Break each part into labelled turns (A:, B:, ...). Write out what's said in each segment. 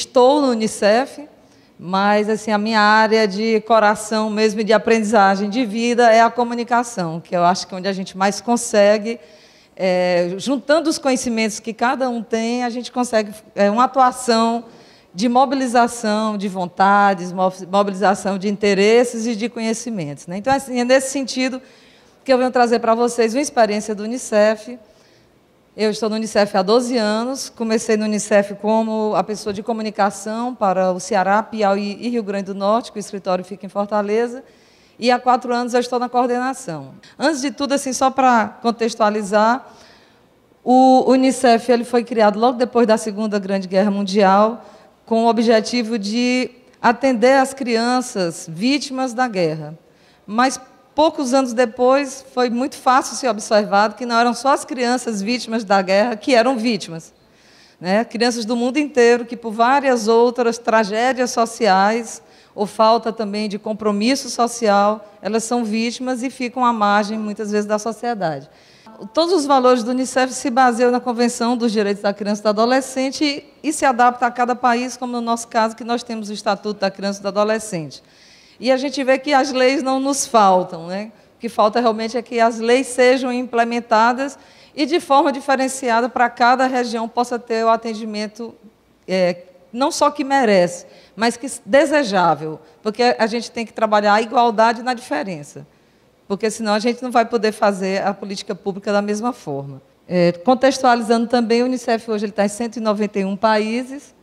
A: estou no Unicef, mas assim, a minha área de coração mesmo e de aprendizagem de vida é a comunicação, que eu acho que é onde a gente mais consegue, juntando os conhecimentos que cada um tem, a gente consegue uma atuação de mobilização de vontades, mobilização de interesses e de conhecimentos, né? Então, assim, é nesse sentido que eu venho trazer para vocês uma experiência do Unicef. Eu estou no Unicef há 12 anos, comecei no Unicef como a pessoa de comunicação para o Ceará, Piauí e Rio Grande do Norte, que o escritório fica em Fortaleza, e há 4 anos eu estou na coordenação. Antes de tudo, assim, só para contextualizar, o Unicef ele foi criado logo depois da Segunda Grande Guerra Mundial, com o objetivo de atender as crianças vítimas da guerra. Mas, poucos anos depois, foi muito fácil ser observado que não eram só as crianças vítimas da guerra que eram vítimas, né? Crianças do mundo inteiro que, por várias outras tragédias sociais, ou falta também de compromisso social, elas são vítimas e ficam à margem, muitas vezes, da sociedade. Todos os valores do Unicef se baseiam na Convenção dos Direitos da Criança e do Adolescente e se adaptam a cada país, como no nosso caso, que nós temos o Estatuto da Criança e do Adolescente. E a gente vê que as leis não nos faltam, né? O que falta realmente é que as leis sejam implementadas e de forma diferenciada para cada região possa ter o atendimento não só que merece, mas que desejável, porque a gente tem que trabalhar a igualdade na diferença, porque senão a gente não vai poder fazer a política pública da mesma forma. Contextualizando também, o Unicef hoje está em 191 países.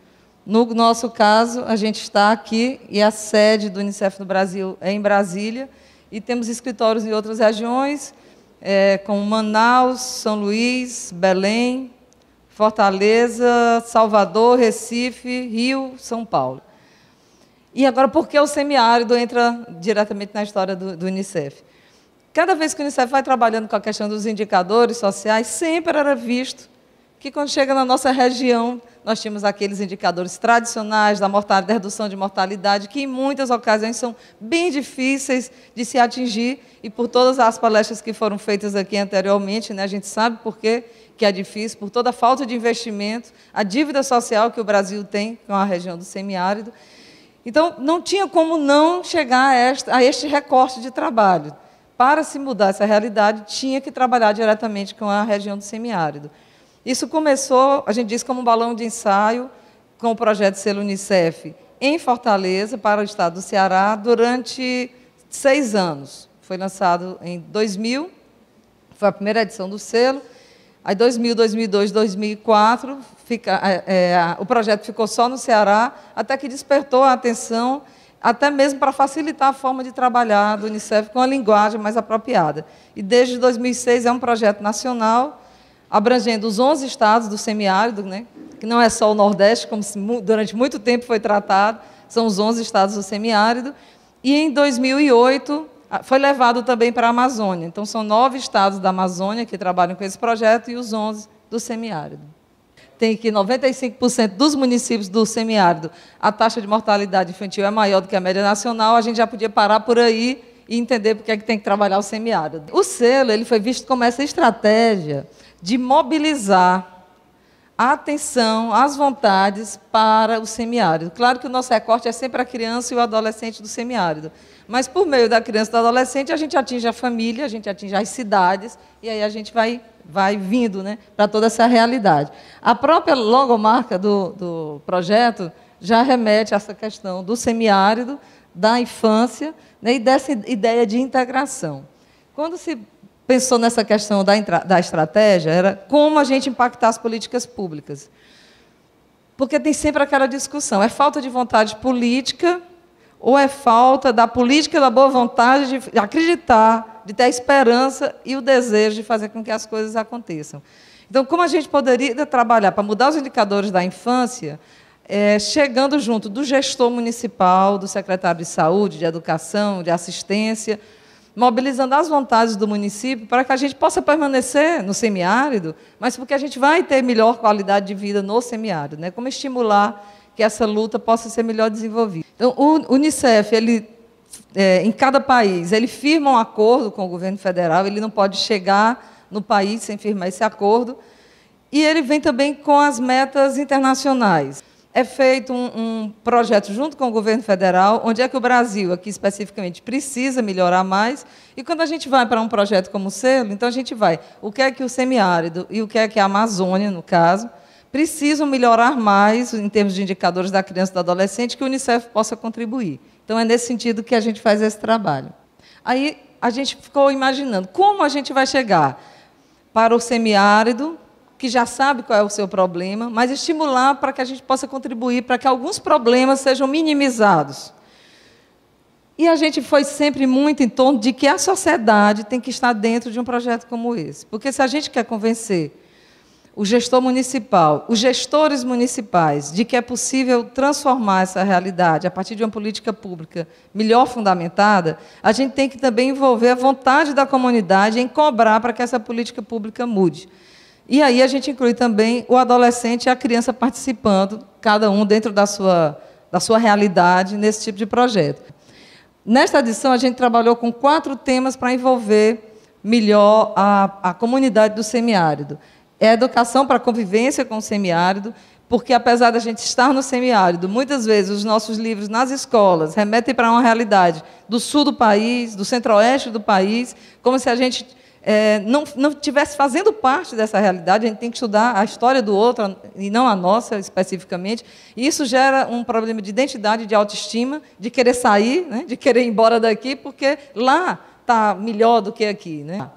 A: No nosso caso, a gente está aqui, e a sede do Unicef no Brasil é em Brasília, e temos escritórios em outras regiões, como Manaus, São Luís, Belém, Fortaleza, Salvador, Recife, Rio, São Paulo. E agora, por que o semiárido entra diretamente na história do Unicef? Cada vez que o Unicef vai trabalhando com a questão dos indicadores sociais, sempre era visto que, quando chega na nossa região, nós tínhamos aqueles indicadores tradicionais da redução de mortalidade, que, em muitas ocasiões, são bem difíceis de se atingir, e por todas as palestras que foram feitas aqui anteriormente, né, a gente sabe por que é difícil, por toda a falta de investimento, a dívida social que o Brasil tem com a região do semiárido. Então, não tinha como não chegar a este recorte de trabalho. Para se mudar essa realidade, tinha que trabalhar diretamente com a região do semiárido. Isso começou, a gente diz, como um balão de ensaio, com o projeto Selo Unicef em Fortaleza, para o estado do Ceará, durante 6 anos. Foi lançado em 2000, foi a primeira edição do selo. Aí, 2000, 2002, 2004, o projeto ficou só no Ceará, até que despertou a atenção, até mesmo para facilitar a forma de trabalhar do Unicef com a linguagem mais apropriada. E, desde 2006, é um projeto nacional, abrangendo os 11 estados do semiárido, né, que não é só o Nordeste, como durante muito tempo foi tratado, são os 11 estados do semiárido. E, em 2008, foi levado também para a Amazônia. Então, são 9 estados da Amazônia que trabalham com esse projeto e os 11 do semiárido. Tem que 95% dos municípios do semiárido, a taxa de mortalidade infantil é maior do que a média nacional, a gente já podia parar por aí e entender por que é que tem que trabalhar o semiárido. O selo ele foi visto como essa estratégia de mobilizar a atenção, as vontades para o semiárido. Claro que o nosso recorte é sempre a criança e o adolescente do semiárido, mas, por meio da criança e do adolescente, a gente atinge a família, a gente atinge as cidades, e aí a gente vai vindo, né, para toda essa realidade. A própria logomarca do projeto já remete a essa questão do semiárido, da infância, né, e dessa ideia de integração. Quando se pensou nessa questão da estratégia, era como a gente impactar as políticas públicas. Porque tem sempre aquela discussão, é falta de vontade política ou é falta da política e da boa vontade de acreditar, de ter a esperança e o desejo de fazer com que as coisas aconteçam. Então, como a gente poderia trabalhar para mudar os indicadores da infância, chegando junto do gestor municipal, do secretário de saúde, de educação, de assistência, mobilizando as vontades do município para que a gente possa permanecer no semiárido, mas porque a gente vai ter melhor qualidade de vida no semiárido, né? Como estimular que essa luta possa ser melhor desenvolvida. Então, o Unicef, em cada país, ele firma um acordo com o governo federal, ele não pode chegar no país sem firmar esse acordo, e ele vem também com as metas internacionais. é feito um projeto junto com o governo federal, onde é que o Brasil, aqui especificamente, precisa melhorar mais. E quando a gente vai para um projeto como o Selo, então a gente vai, o que é que o semiárido e o que é que a Amazônia, no caso, precisam melhorar mais em termos de indicadores da criança e do adolescente, que o Unicef possa contribuir. Então, é nesse sentido que a gente faz esse trabalho. Aí, a gente ficou imaginando como a gente vai chegar para o semiárido, que já sabe qual é o seu problema, mas estimular para que a gente possa contribuir para que alguns problemas sejam minimizados. E a gente foi sempre muito em torno de que a sociedade tem que estar dentro de um projeto como esse. Porque se a gente quer convencer o gestor municipal, os gestores municipais, de que é possível transformar essa realidade a partir de uma política pública melhor fundamentada, a gente tem que também envolver a vontade da comunidade em cobrar para que essa política pública mude. E aí a gente inclui também o adolescente e a criança participando, cada um dentro da sua realidade, nesse tipo de projeto. Nesta edição, a gente trabalhou com 4 temas para envolver melhor a comunidade do semiárido. É a educação para a convivência com o semiárido, porque, apesar da gente estar no semiárido, muitas vezes os nossos livros nas escolas remetem para uma realidade do sul do país, do centro-oeste do país, como se a gente não estivesse fazendo parte dessa realidade. A gente tem que estudar a história do outro, e não a nossa, especificamente. E isso gera um problema de identidade, de autoestima, de querer sair, né, de querer ir embora daqui, porque lá está melhor do que aqui, né?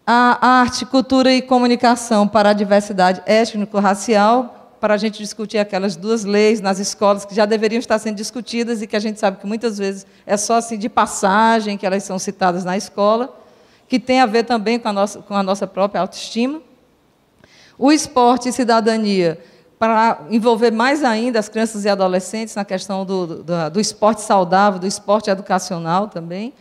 A: A arte, cultura e comunicação para a diversidade étnico-racial, para a gente discutir aquelas 2 leis nas escolas que já deveriam estar sendo discutidas e que a gente sabe que muitas vezes é só assim de passagem que elas são citadas na escola, que tem a ver também com a nossa própria autoestima. O esporte e cidadania, para envolver mais ainda as crianças e adolescentes na questão do esporte saudável, do esporte educacional também.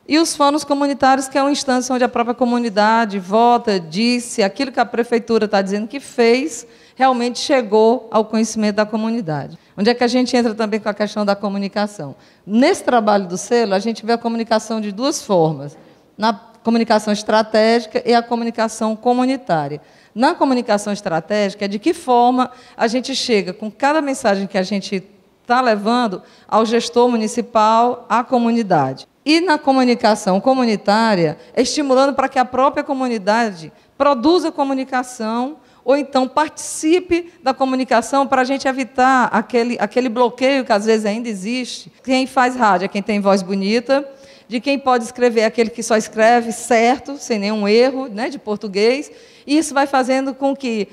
A: E os fóruns comunitários, que é uma instância onde a própria comunidade vota, diz se aquilo que a prefeitura está dizendo que fez, realmente chegou ao conhecimento da comunidade. Onde é que a gente entra também com a questão da comunicação? Nesse trabalho do selo, a gente vê a comunicação de 2 formas. Na comunicação estratégica e a comunicação comunitária. Na comunicação estratégica, é de que forma a gente chega com cada mensagem que a gente está levando ao gestor municipal, à comunidade. E na comunicação comunitária, estimulando para que a própria comunidade produza comunicação ou então participe da comunicação para a gente evitar aquele bloqueio que às vezes ainda existe. Quem faz rádio é quem tem voz bonita, de quem pode escrever é aquele que só escreve certo, sem nenhum erro, né, de português, e isso vai fazendo com que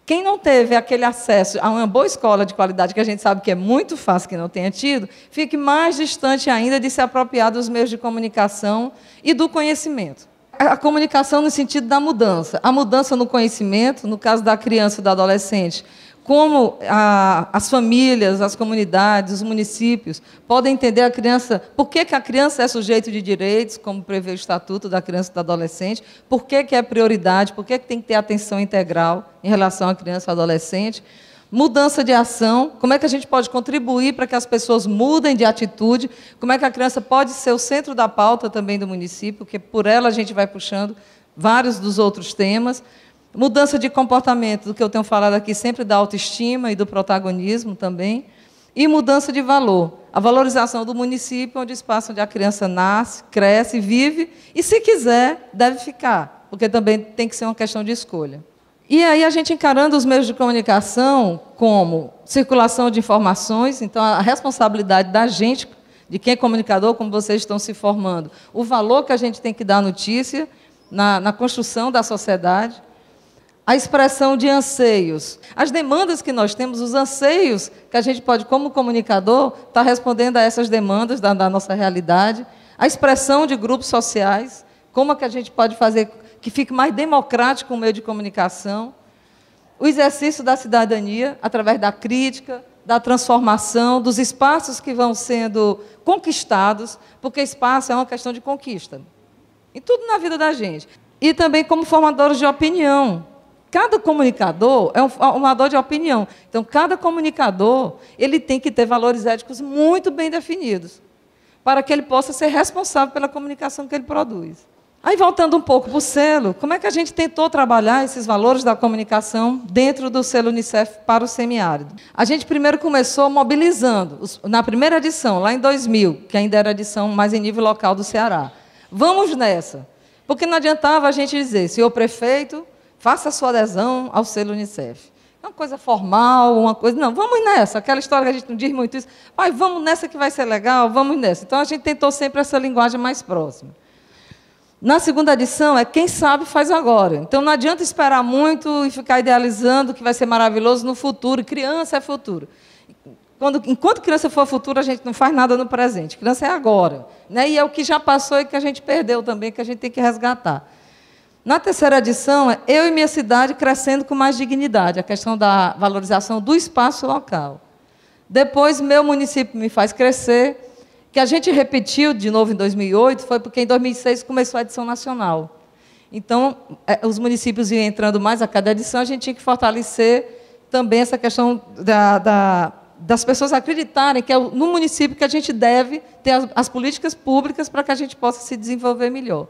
A: quem não teve aquele acesso a uma boa escola de qualidade, que a gente sabe que é muito fácil que não tenha tido, fique mais distante ainda de se apropriar dos meios de comunicação e do conhecimento. A comunicação no sentido da mudança. A mudança no conhecimento, no caso da criança e do adolescente, como as famílias, as comunidades, os municípios podem entender a criança, por que a criança é sujeito de direitos, como prevê o Estatuto da Criança e do Adolescente, por que é prioridade, por que tem que ter atenção integral em relação à criança e ao adolescente. Mudança de ação, como é que a gente pode contribuir para que as pessoas mudem de atitude, como é que a criança pode ser o centro da pauta também do município, porque por ela a gente vai puxando vários dos outros temas. Mudança de comportamento, do que eu tenho falado aqui, sempre da autoestima e do protagonismo também. E mudança de valor, a valorização do município, onde o espaço onde a criança nasce, cresce, vive, e, se quiser, deve ficar, porque também tem que ser uma questão de escolha. E aí a gente encarando os meios de comunicação como circulação de informações, então a responsabilidade da gente, de quem é comunicador, como vocês estão se formando, o valor que a gente tem que dar à notícia na construção da sociedade, a expressão de anseios, as demandas que nós temos, os anseios que a gente pode, como comunicador, estar respondendo a essas demandas da nossa realidade, a expressão de grupos sociais, como é que a gente pode fazer que fique mais democrático o meio de comunicação, o exercício da cidadania, através da crítica, da transformação, dos espaços que vão sendo conquistados, porque espaço é uma questão de conquista, em tudo na vida da gente. E também como formadores de opinião. Cada comunicador é um formador de opinião. Então, cada comunicador ele tem que ter valores éticos muito bem definidos, para que ele possa ser responsável pela comunicação que ele produz. Aí, voltando um pouco para o selo, como é que a gente tentou trabalhar esses valores da comunicação dentro do selo Unicef para o semiárido? A gente primeiro começou mobilizando, na primeira edição, lá em 2000, que ainda era a edição mais em nível local do Ceará. Vamos nessa, porque não adiantava a gente dizer, senhor prefeito, faça a sua adesão ao selo Unicef. É uma coisa formal, uma coisa... Não, vamos nessa, aquela história que a gente não diz muito isso. Pai, vamos nessa que vai ser legal, vamos nessa. Então, a gente tentou sempre essa linguagem mais próxima. Na segunda edição, é quem sabe faz agora. Então, não adianta esperar muito e ficar idealizando que vai ser maravilhoso no futuro. Criança é futuro. Enquanto criança for futuro, a gente não faz nada no presente. Criança é agora. Né? E é o que já passou e que a gente perdeu também, que a gente tem que resgatar. Na terceira edição, é eu e minha cidade crescendo com mais dignidade, a questão da valorização do espaço local. Depois, meu município me faz crescer, que a gente repetiu de novo em 2008, foi porque em 2006 começou a edição nacional. Então, os municípios iam entrando mais a cada edição, a gente tinha que fortalecer também essa questão das pessoas acreditarem que é no município que a gente deve ter as políticas públicas para que a gente possa se desenvolver melhor.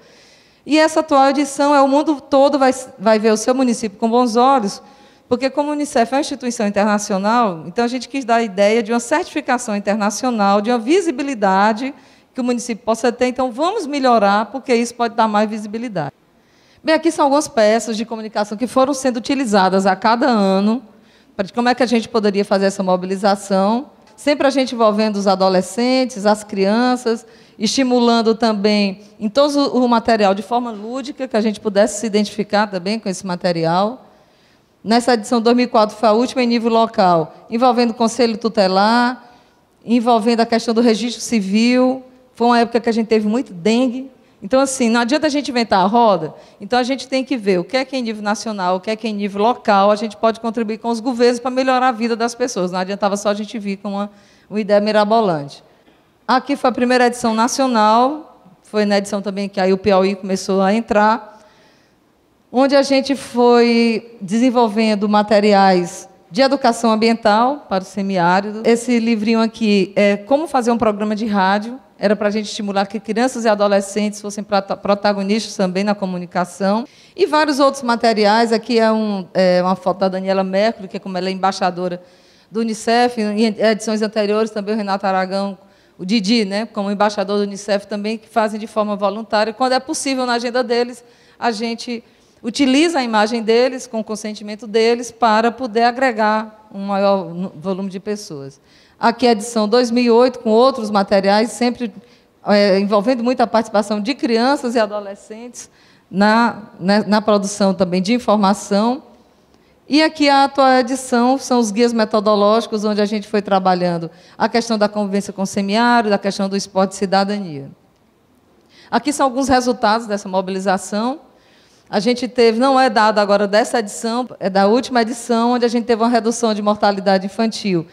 A: E essa atual edição o mundo todo vai ver o seu município com bons olhos, porque como o Unicef é uma instituição internacional, então a gente quis dar a ideia de uma certificação internacional, de uma visibilidade que o município possa ter. Então, vamos melhorar, porque isso pode dar mais visibilidade. Bem, aqui são algumas peças de comunicação que foram sendo utilizadas a cada ano, para como é que a gente poderia fazer essa mobilização, sempre a gente envolvendo os adolescentes, as crianças, estimulando também em todo o material de forma lúdica, que a gente pudesse se identificar também com esse material. Nessa edição 2004 foi a última em nível local, envolvendo o Conselho Tutelar, envolvendo a questão do registro civil. Foi uma época que a gente teve muito dengue. Então, assim, não adianta a gente inventar a roda. Então, a gente tem que ver o que é em nível nacional, o que é em nível local, a gente pode contribuir com os governos para melhorar a vida das pessoas. Não adiantava só a gente vir com uma ideia mirabolante. Aqui foi a primeira edição nacional, foi na edição também que aí o Piauí começou a entrar, onde a gente foi desenvolvendo materiais de educação ambiental para o semiárido. Esse livrinho aqui é Como Fazer um Programa de Rádio, era para a gente estimular que crianças e adolescentes fossem protagonistas também na comunicação. E vários outros materiais. Aqui é uma foto da Daniela Mercury, que é como ela é embaixadora do Unicef. Em edições anteriores também o Renato Aragão, o Didi, né, como embaixador do Unicef também, que fazem de forma voluntária. Quando é possível na agenda deles, a gente utiliza a imagem deles, com o consentimento deles, para poder agregar um maior volume de pessoas. Aqui a edição 2008, com outros materiais, sempre envolvendo muita participação de crianças e adolescentes na produção também de informação. E aqui a atual edição são os guias metodológicos, onde a gente foi trabalhando a questão da convivência com o semiárido, a questão do esporte de cidadania. Aqui são alguns resultados dessa mobilização. A gente teve, não é dado agora dessa edição, é da última edição, onde a gente teve uma redução de mortalidade infantil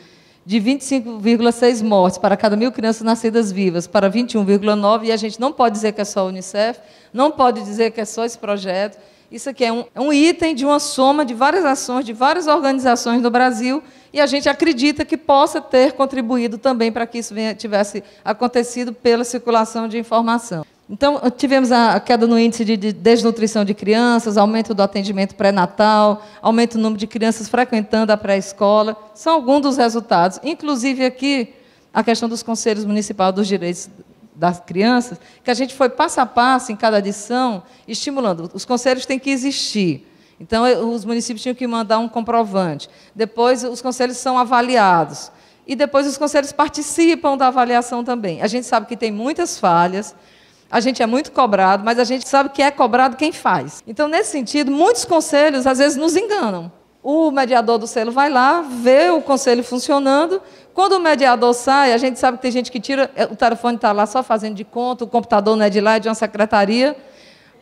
A: de 25,6 mortes para cada 1.000 crianças nascidas vivas, para 21,9, e a gente não pode dizer que é só a Unicef, não pode dizer que é só esse projeto. Isso aqui é um item de uma soma de várias ações, de várias organizações no Brasil, e a gente acredita que possa ter contribuído também para que isso tivesse acontecido pela circulação de informação. Então, tivemos a queda no índice de desnutrição de crianças, aumento do atendimento pré-natal, aumento do número de crianças frequentando a pré-escola. São alguns dos resultados. Inclusive, aqui, a questão dos conselhos municipais dos direitos das crianças, que a gente foi passo a passo, em cada edição, estimulando. Os conselhos têm que existir. Então, os municípios tinham que mandar um comprovante. Depois, os conselhos são avaliados. E depois, os conselhos participam da avaliação também. A gente sabe que tem muitas falhas, a gente é muito cobrado, mas a gente sabe que é cobrado quem faz. Então, nesse sentido, muitos conselhos, às vezes, nos enganam. O mediador do selo vai lá, vê o conselho funcionando. Quando o mediador sai, a gente sabe que tem gente que tira, o telefone está lá só fazendo de conta, o computador não é de lá, é de uma secretaria.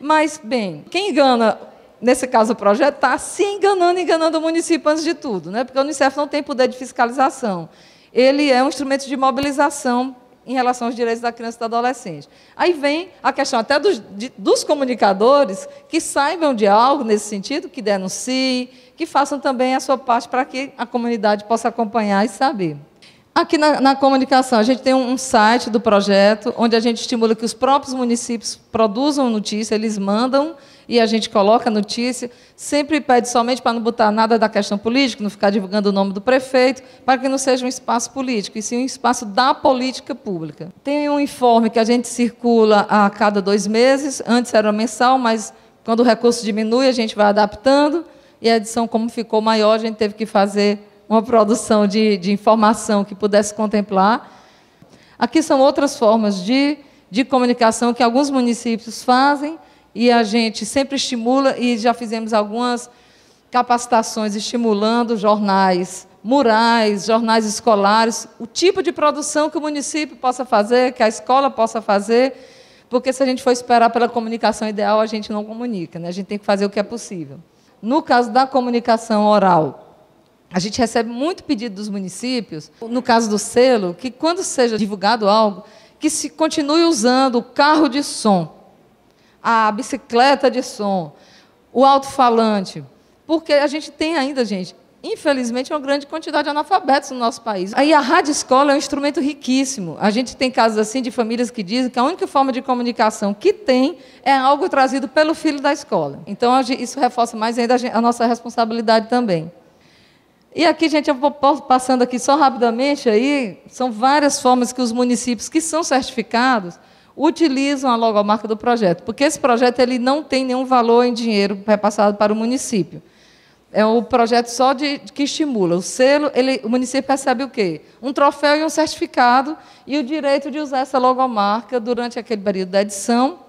A: Mas, bem, quem engana, nesse caso o projeto, está se enganando o município antes de tudo, né? Porque o Unicef não tem poder de fiscalização. Ele é um instrumento de mobilização em relação aos direitos da criança e do adolescente. Aí vem a questão até dos comunicadores que saibam de algo nesse sentido, que denunciem, que façam também a sua parte para que a comunidade possa acompanhar e saber. Aqui na comunicação, a gente tem um site do projeto, onde a gente estimula que os próprios municípios produzam notícia, eles mandam e a gente coloca a notícia, sempre pede somente para não botar nada da questão política, não ficar divulgando o nome do prefeito, para que não seja um espaço político, e sim um espaço da política pública. Tem um informe que a gente circula a cada 2 meses, antes era mensal, mas quando o recurso diminui, a gente vai adaptando, e a edição, como ficou maior, a gente teve que fazer uma produção de informação que pudesse contemplar. Aqui são outras formas de comunicação que alguns municípios fazem e a gente sempre estimula, e já fizemos algumas capacitações estimulando jornais murais, jornais escolares, o tipo de produção que o município possa fazer, que a escola possa fazer, porque se a gente for esperar pela comunicação ideal, a gente não comunica, né? A gente tem que fazer o que é possível. No caso da comunicação oral, a gente recebe muito pedido dos municípios, no caso do selo, que quando seja divulgado algo, que se continue usando o carro de som, a bicicleta de som, o alto-falante, porque a gente tem ainda, gente, infelizmente, uma grande quantidade de analfabetos no nosso país. Aí a rádio escola é um instrumento riquíssimo. A gente tem casos assim de famílias que dizem que a única forma de comunicação que tem é algo trazido pelo filho da escola. Então, isso reforça mais ainda a nossa responsabilidade também. E aqui, gente, eu vou passando aqui só rapidamente, aí, são várias formas que os municípios que são certificados utilizam a logomarca do projeto, porque esse projeto ele não tem nenhum valor em dinheiro repassado para o município. É um projeto só que estimula. O selo, o município recebe o quê? Um troféu e um certificado e o direito de usar essa logomarca durante aquele período da edição.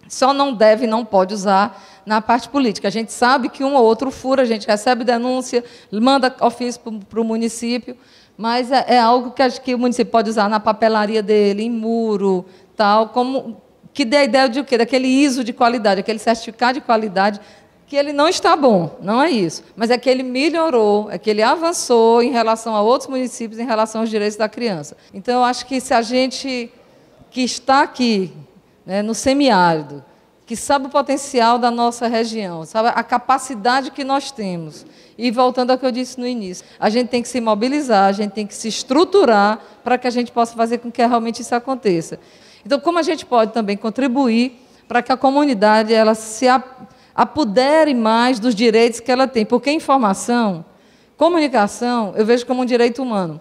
A: Só não deve e não pode usar na parte política. A gente sabe que um ou outro fura, a gente recebe denúncia, manda ofício para o município, mas é algo que o município pode usar na papelaria dele, em muro, tal, como, que dê a ideia de o quê? Daquele ISO de qualidade, aquele certificado de qualidade, que ele não está bom, não é isso, mas é que ele melhorou, é que ele avançou em relação a outros municípios, em relação aos direitos da criança. Então, eu acho que se a gente que está aqui, né, no semiárido, que sabe o potencial da nossa região, sabe a capacidade que nós temos, e voltando ao que eu disse no início, a gente tem que se mobilizar, a gente tem que se estruturar para que a gente possa fazer com que realmente isso aconteça. Então, como a gente pode também contribuir para que a comunidade ela se apodere mais dos direitos que ela tem, porque informação, comunicação, eu vejo como um direito humano.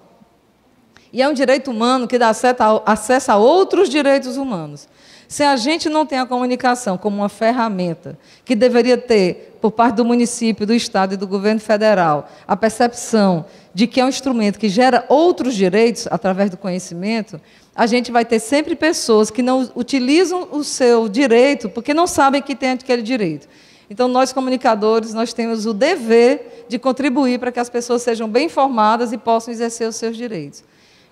A: E é um direito humano que dá acesso a outros direitos humanos. Se a gente não tem a comunicação como uma ferramenta que deveria ter, por parte do município, do Estado e do governo federal, a percepção de que é um instrumento que gera outros direitos através do conhecimento, a gente vai ter sempre pessoas que não utilizam o seu direito porque não sabem que tem aquele direito. Então, nós, comunicadores, nós temos o dever de contribuir para que as pessoas sejam bem informadas e possam exercer os seus direitos.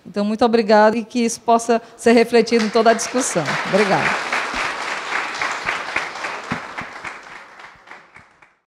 A: Então, muito obrigada e que isso possa ser refletido em toda a discussão. Obrigada.